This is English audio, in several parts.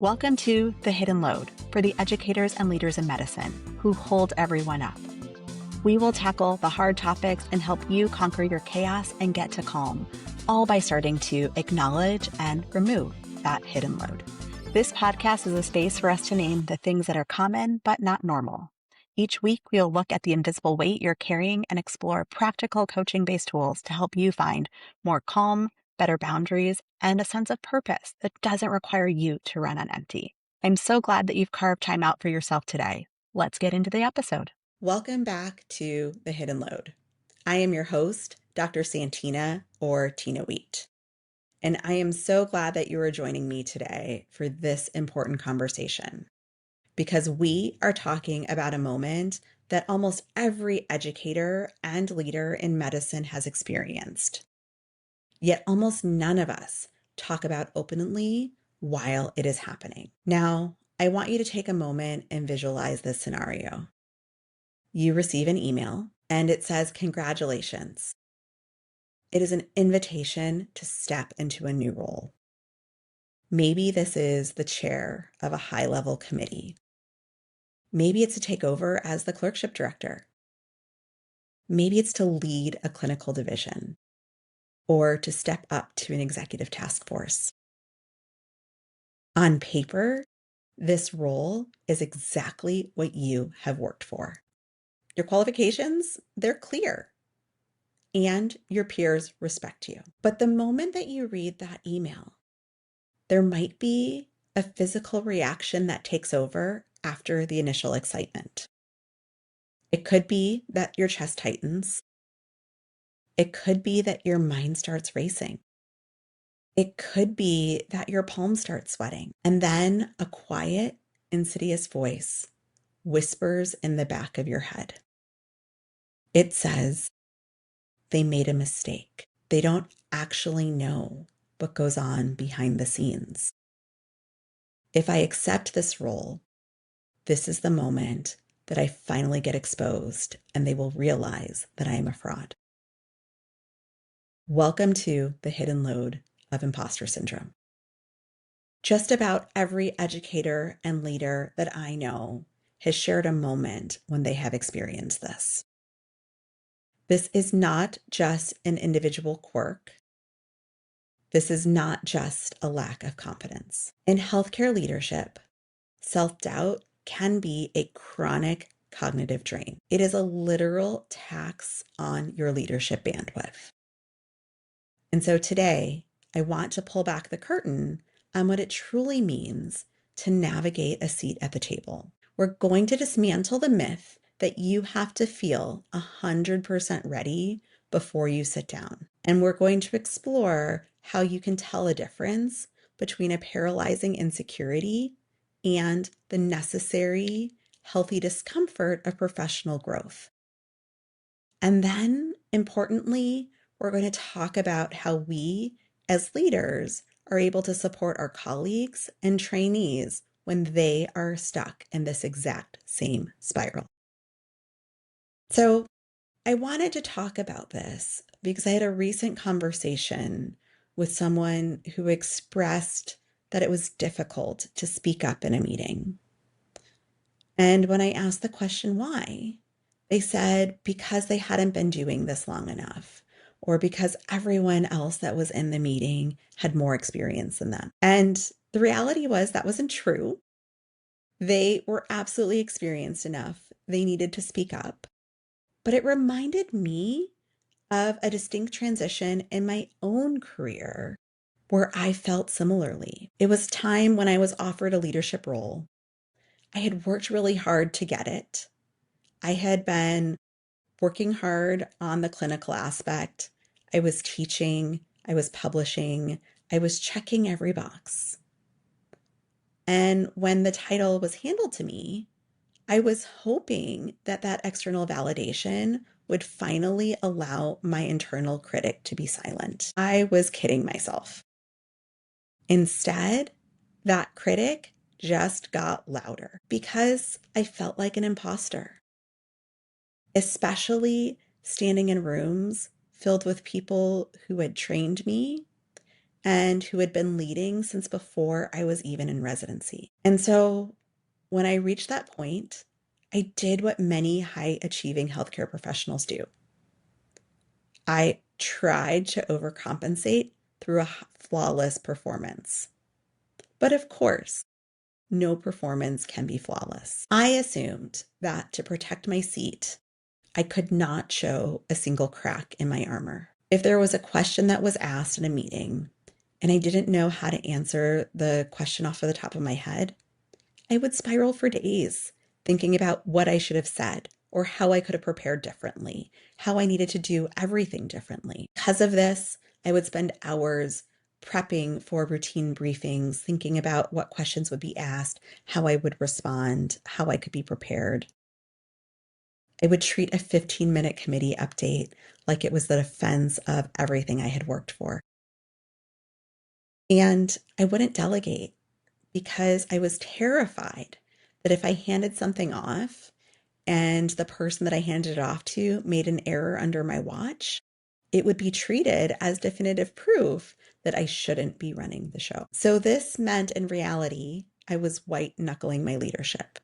Welcome to The Hidden Load for the educators and leaders in medicine who hold everyone up. We will tackle the hard topics and help you conquer your chaos and get to calm, all by starting to acknowledge and remove that hidden load. This podcast is a space for us to name the things that are common but not normal. Each week, we'll look at the invisible weight you're carrying and explore practical coaching-based tools to help you find more calm, better boundaries, and a sense of purpose that doesn't require you to run on empty. I'm so glad that you've carved time out for yourself today. Let's get into the episode. Welcome back to The Hidden Load. I am your host, Dr. Santina or Tina Wheat. And I am so glad that you are joining me today for this important conversation, because we are talking about a moment that almost every educator and leader in medicine has experienced. Yet almost none of us talk about openly while it is happening. Now, I want you to take a moment and visualize this scenario. You receive an email and it says, "Congratulations." It is an invitation to step into a new role. Maybe this is the chair of a high-level committee. Maybe it's to take over as the clerkship director. Maybe it's to lead a clinical division or to step up to an executive task force. On paper, this role is exactly what you have worked for. Your qualifications, they're clear, and your peers respect you. But the moment that you read that email, there might be a physical reaction that takes over after the initial excitement. It could be that your chest tightens. It could be that your mind starts racing. It could be that your palms start sweating. And then a quiet, insidious voice whispers in the back of your head. It says, "They made a mistake. They don't actually know what goes on behind the scenes. If I accept this role, this is the moment that I finally get exposed and they will realize that I am a fraud." Welcome to the hidden load of imposter syndrome. Just about every educator and leader that I know has shared a moment when they have experienced this. This is not just an individual quirk. This is not just a lack of confidence. In healthcare leadership, self-doubt can be a chronic cognitive drain. It is a literal tax on your leadership bandwidth. And so today, I want to pull back the curtain on what it truly means to navigate a seat at the table. We're going to dismantle the myth that you have to feel 100% ready before you sit down. And we're going to explore how you can tell a difference between a paralyzing insecurity and the necessary, healthy discomfort of professional growth. And then, importantly, we're going to talk about how we, as leaders, are able to support our colleagues and trainees when they are stuck in this exact same spiral. So I wanted to talk about this because I had a recent conversation with someone who expressed that it was difficult to speak up in a meeting. And when I asked the question why, they said because they hadn't been doing this long enough, or because everyone else that was in the meeting had more experience than them. And the reality was that wasn't true. They were absolutely experienced enough. They needed to speak up. But it reminded me of a distinct transition in my own career where I felt similarly. It was time when I was offered a leadership role. I had worked really hard to get it. I had been working hard on the clinical aspect. I was teaching, I was publishing, I was checking every box. And when the title was handed to me, I was hoping that that external validation would finally allow my internal critic to be silent. I was kidding myself. Instead, that critic just got louder because I felt like an imposter, especially standing in rooms filled with people who had trained me and who had been leading since before I was even in residency. And so when I reached that point, I did what many high achieving healthcare professionals do. I tried to overcompensate through a flawless performance. But of course, no performance can be flawless. I assumed that to protect my seat, I could not show a single crack in my armor. If there was a question that was asked in a meeting and I didn't know how to answer the question off of the top of my head, I would spiral for days thinking about what I should have said or how I could have prepared differently, how I needed to do everything differently. Because of this, I would spend hours prepping for routine briefings, thinking about what questions would be asked, how I would respond, how I could be prepared. I would treat a 15-minute committee update like it was the defense of everything I had worked for. And I wouldn't delegate because I was terrified that if I handed something off and the person that I handed it off to made an error under my watch, it would be treated as definitive proof that I shouldn't be running the show. So this meant in reality, I was white knuckling my leadership.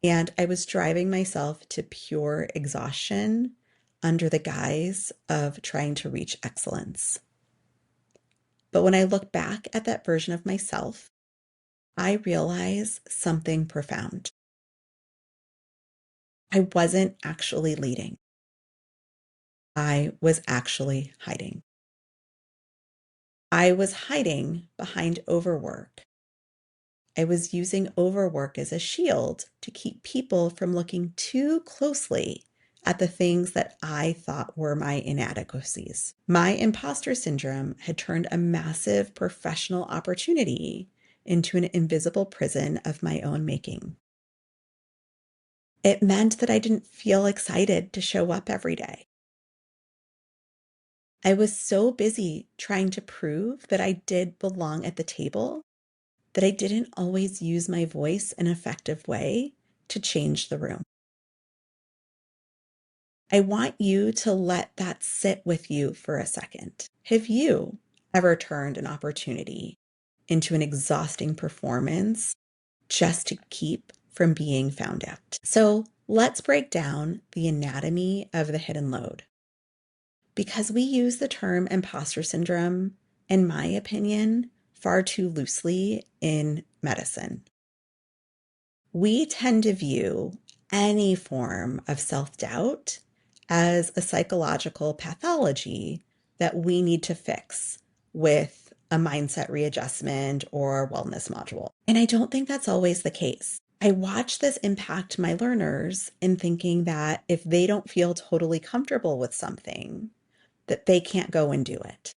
And I was driving myself to pure exhaustion under the guise of trying to reach excellence. But when I look back at that version of myself, I realize something profound. I wasn't actually leading. I was actually hiding. I was hiding behind overwork. I was using overwork as a shield to keep people from looking too closely at the things that I thought were my inadequacies. My imposter syndrome had turned a massive professional opportunity into an invisible prison of my own making. It meant that I didn't feel excited to show up every day. I was so busy trying to prove that I did belong at the table that I didn't always use my voice in an effective way to change the room. I want you to let that sit with you for a second. Have you ever turned an opportunity into an exhausting performance just to keep from being found out? So let's break down the anatomy of the hidden load. Because we use the term imposter syndrome, in my opinion, far too loosely in medicine. We tend to view any form of self-doubt as a psychological pathology that we need to fix with a mindset readjustment or wellness module. And I don't think that's always the case. I watch this impact my learners in thinking that if they don't feel totally comfortable with something, that they can't go and do it.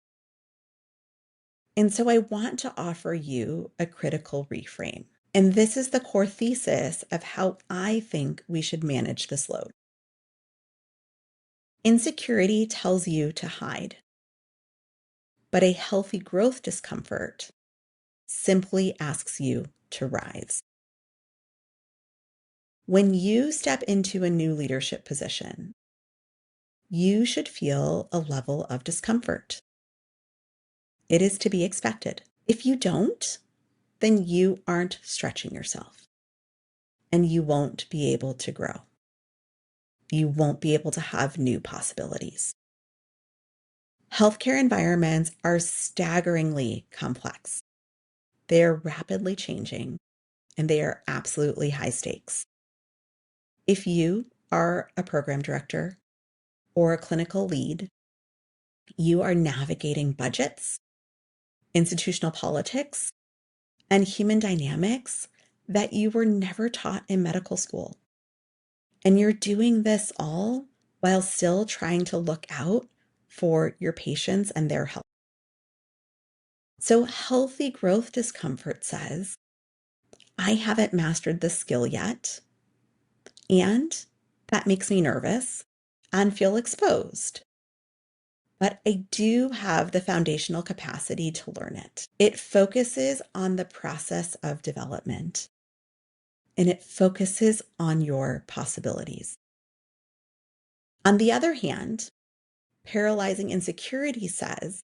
And so I want to offer you a critical reframe. And this is the core thesis of how I think we should manage this load. Insecurity tells you to hide, but a healthy growth discomfort simply asks you to rise. When you step into a new leadership position, you should feel a level of discomfort. It is to be expected. If you don't, then you aren't stretching yourself and you won't be able to grow. You won't be able to have new possibilities. Healthcare environments are staggeringly complex. They are rapidly changing and they are absolutely high stakes. If you are a program director or a clinical lead, you are navigating budgets, institutional politics, and human dynamics that you were never taught in medical school. And you're doing this all while still trying to look out for your patients and their health. So healthy growth discomfort says, I haven't mastered this skill yet, and that makes me nervous and feel exposed. But I do have the foundational capacity to learn it. It focuses on the process of development, and it focuses on your possibilities. On the other hand, paralyzing insecurity says,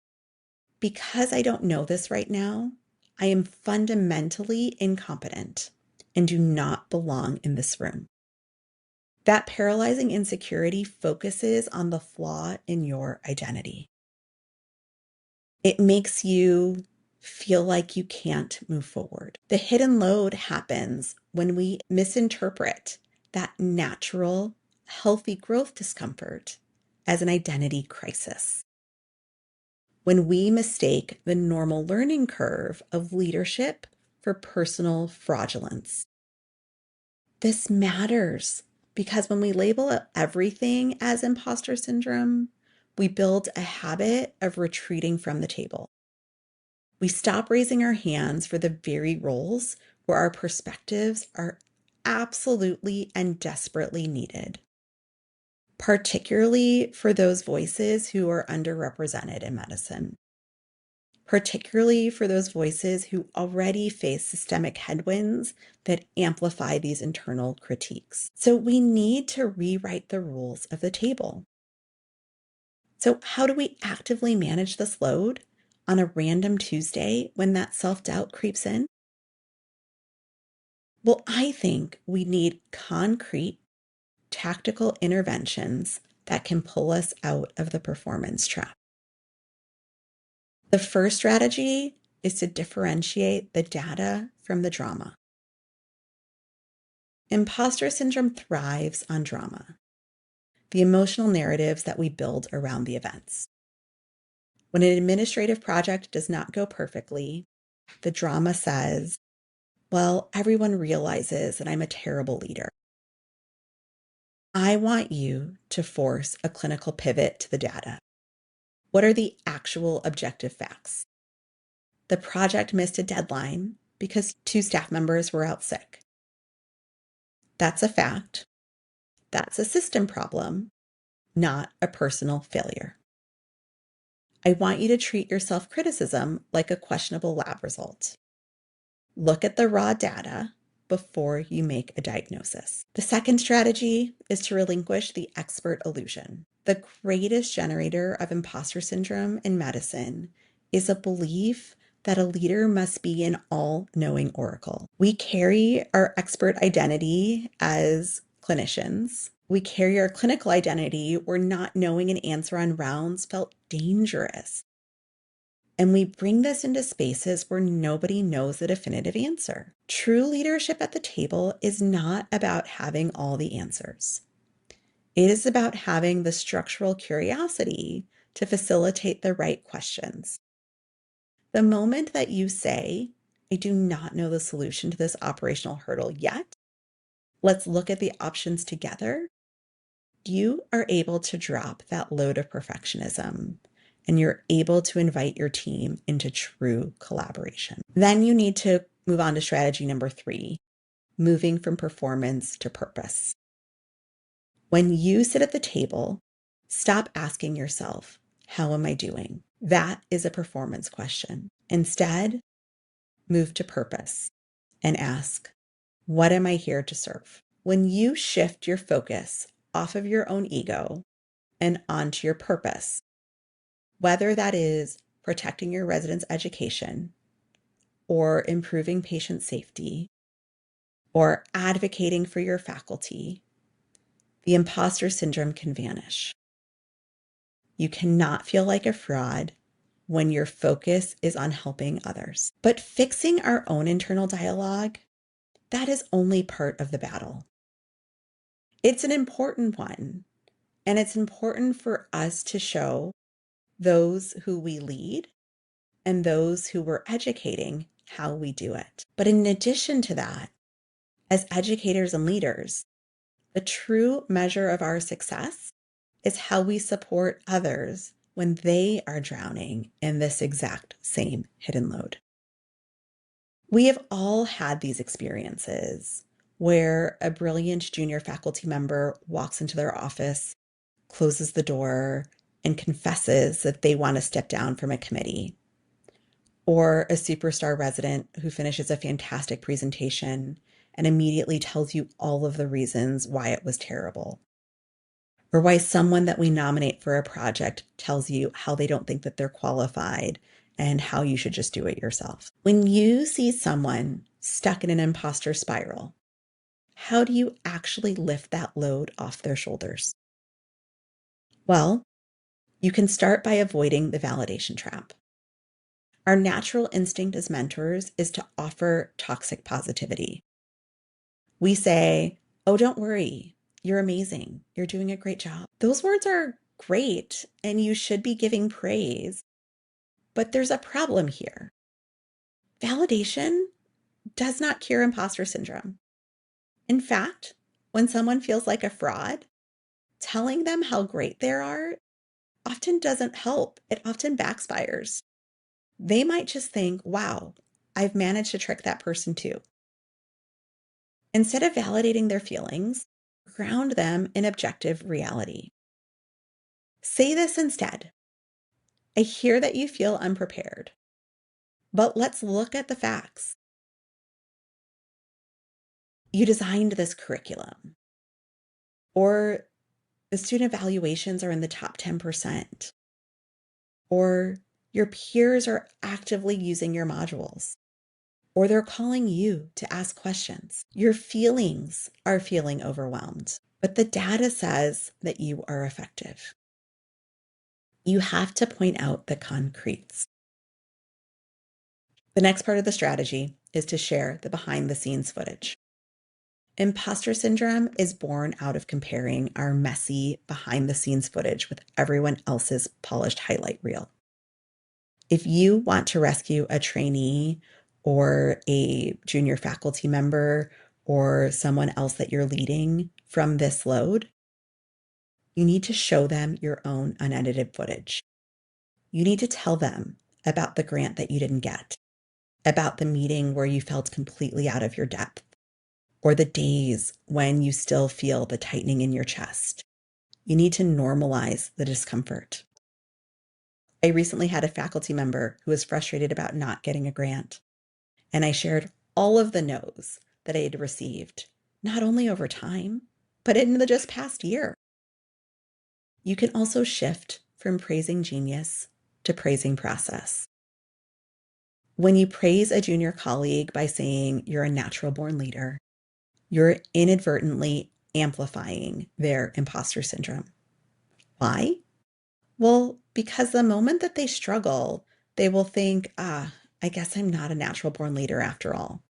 because I don't know this right now, I am fundamentally incompetent and do not belong in this room. That paralyzing insecurity focuses on the flaw in your identity. It makes you feel like you can't move forward. The hidden load happens when we misinterpret that natural, healthy growth discomfort as an identity crisis. When we mistake the normal learning curve of leadership for personal fraudulence. This matters because when we label everything as imposter syndrome, we build a habit of retreating from the table. We stop raising our hands for the very roles where our perspectives are absolutely and desperately needed, particularly for those voices who are underrepresented in medicine, particularly for those voices who already face systemic headwinds that amplify these internal critiques. So we need to rewrite the rules of the table. So how do we actively manage this load on a random Tuesday when that self-doubt creeps in? Well, I think we need concrete, tactical interventions that can pull us out of the performance trap. The first strategy is to differentiate the data from the drama. Imposter syndrome thrives on drama, the emotional narratives that we build around the events. When an administrative project does not go perfectly, the drama says, well, everyone realizes that I'm a terrible leader. I want you to force a clinical pivot to the data. What are the actual objective facts? The project missed a deadline because 2 staff members were out sick. That's a fact. That's a system problem, not a personal failure. I want you to treat your self-criticism like a questionable lab result. Look at the raw data before you make a diagnosis. The second strategy is to relinquish the expert illusion. The greatest generator of imposter syndrome in medicine is a belief that a leader must be an all-knowing oracle. We carry our expert identity as clinicians. We carry our clinical identity where not knowing an answer on rounds felt dangerous. And we bring this into spaces where nobody knows the definitive answer. True leadership at the table is not about having all the answers. It is about having the structural curiosity to facilitate the right questions. The moment that you say, I do not know the solution to this operational hurdle yet, let's look at the options together, you are able to drop that load of perfectionism and you're able to invite your team into true collaboration. Then you need to move on to strategy number 3, moving from performance to purpose. When you sit at the table, stop asking yourself, how am I doing? That is a performance question. Instead, move to purpose and ask, what am I here to serve? When you shift your focus off of your own ego and onto your purpose, whether that is protecting your residents' education or improving patient safety or advocating for your faculty, the imposter syndrome can vanish. You cannot feel like a fraud when your focus is on helping others. But fixing our own internal dialogue, that is only part of the battle. It's an important one, and it's important for us to show those who we lead and those who we're educating how we do it. But in addition to that, as educators and leaders, the true measure of our success is how we support others when they are drowning in this exact same hidden load. We have all had these experiences where a brilliant junior faculty member walks into their office, closes the door, and confesses that they want to step down from a committee. Or a superstar resident who finishes a fantastic presentation and immediately tells you all of the reasons why it was terrible. Or why someone that we nominate for a project tells you how they don't think that they're qualified and how you should just do it yourself. When you see someone stuck in an imposter spiral, how do you actually lift that load off their shoulders? Well, you can start by avoiding the validation trap. Our natural instinct as mentors is to offer toxic positivity. We say, "Oh, don't worry. You're amazing. You're doing a great job." Those words are great, and you should be giving praise. But there's a problem here. Validation does not cure imposter syndrome. In fact, when someone feels like a fraud, telling them how great they are often doesn't help. It often backfires. They might just think, wow, I've managed to trick that person too. Instead of validating their feelings, ground them in objective reality. Say this instead: I hear that you feel unprepared, but let's look at the facts. You designed this curriculum, or the student evaluations are in the top 10%, or your peers are actively using your modules, or they're calling you to ask questions. Your feelings are feeling overwhelmed, but the data says that you are effective. You have to point out the concretes. The next part of the strategy is to share the behind the scenes footage. Imposter syndrome is born out of comparing our messy behind the scenes footage with everyone else's polished highlight reel. If you want to rescue a trainee or a junior faculty member or someone else that you're leading from this load, you need to show them your own unedited footage. You need to tell them about the grant that you didn't get, about the meeting where you felt completely out of your depth, or the days when you still feel the tightening in your chest. You need to normalize the discomfort. I recently had a faculty member who was frustrated about not getting a grant, and I shared all of the no's that I had received, not only over time, but in the just past year. You can also shift from praising genius to praising process. When you praise a junior colleague by saying you're a natural born leader, you're inadvertently amplifying their imposter syndrome. Why? Well, because the moment that they struggle, they will think, I guess I'm not a natural born leader after all.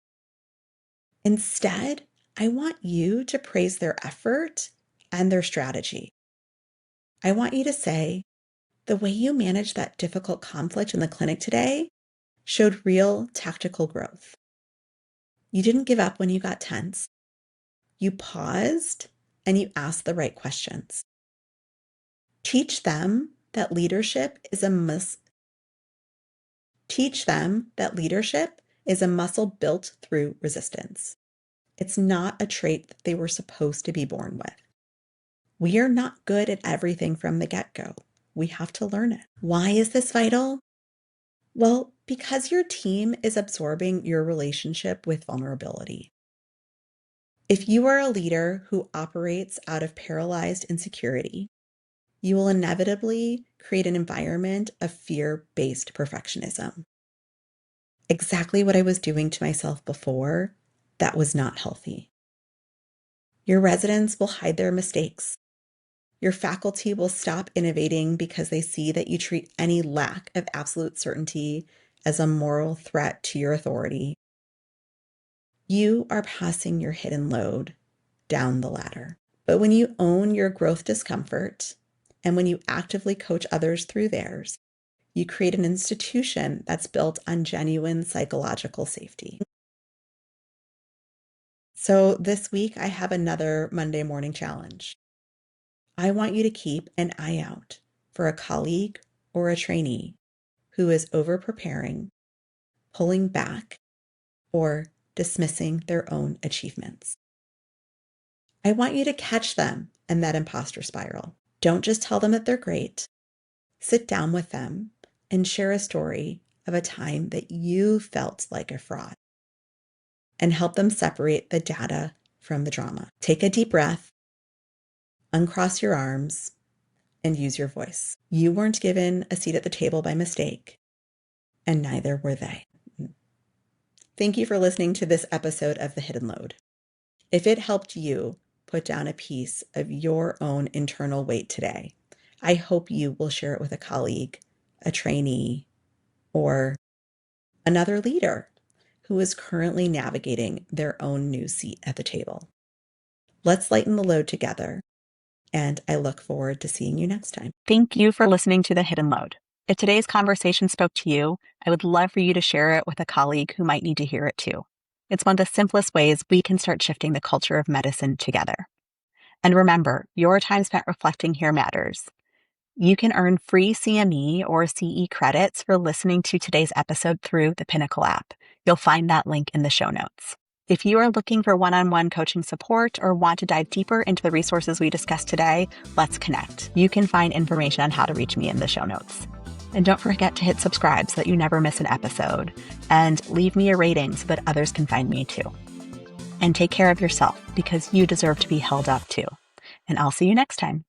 Instead, I want you to praise their effort and their strategy. I want you to say, the way you managed that difficult conflict in the clinic today showed real tactical growth. You didn't give up when you got tense. You paused and you asked the right questions. Teach them that leadership is a muscle built through resistance. It's not a trait that they were supposed to be born with. We are not good at everything from the get-go. We have to learn it. Why is this vital? Well, because your team is absorbing your relationship with vulnerability. If you are a leader who operates out of paralyzed insecurity, you will inevitably create an environment of fear-based perfectionism. Exactly what I was doing to myself before, that was not healthy. Your residents will hide their mistakes. Your faculty will stop innovating because they see that you treat any lack of absolute certainty as a moral threat to your authority. You are passing your hidden load down the ladder. But when you own your growth discomfort and when you actively coach others through theirs, you create an institution that's built on genuine psychological safety. So this week, I have another Monday morning challenge. I want you to keep an eye out for a colleague or a trainee who is over-preparing, pulling back, or dismissing their own achievements. I want you to catch them in that imposter spiral. Don't just tell them that they're great. Sit down with them and share a story of a time that you felt like a fraud and help them separate the data from the drama. Take a deep breath, uncross your arms, and use your voice. You weren't given a seat at the table by mistake. and neither were they. Thank you for listening to this episode of The Hidden Load. If it helped you put down a piece of your own internal weight today, I hope you will share it with a colleague, a trainee, or another leader who is currently navigating their own new seat at the table. Let's lighten the load together, and I look forward to seeing you next time. Thank you for listening to The Hidden Load. If today's conversation spoke to you, I would love for you to share it with a colleague who might need to hear it too. It's one of the simplest ways we can start shifting the culture of medicine together. And remember, your time spent reflecting here matters. You can earn free CME or CE credits for listening to today's episode through the Pinnacle app. You'll find that link in the show notes. If you are looking for one-on-one coaching support or want to dive deeper into the resources we discussed today, let's connect. You can find information on how to reach me in the show notes. And don't forget to hit subscribe so that you never miss an episode. And leave me a rating so that others can find me too. And take care of yourself because you deserve to be held up too. And I'll see you next time.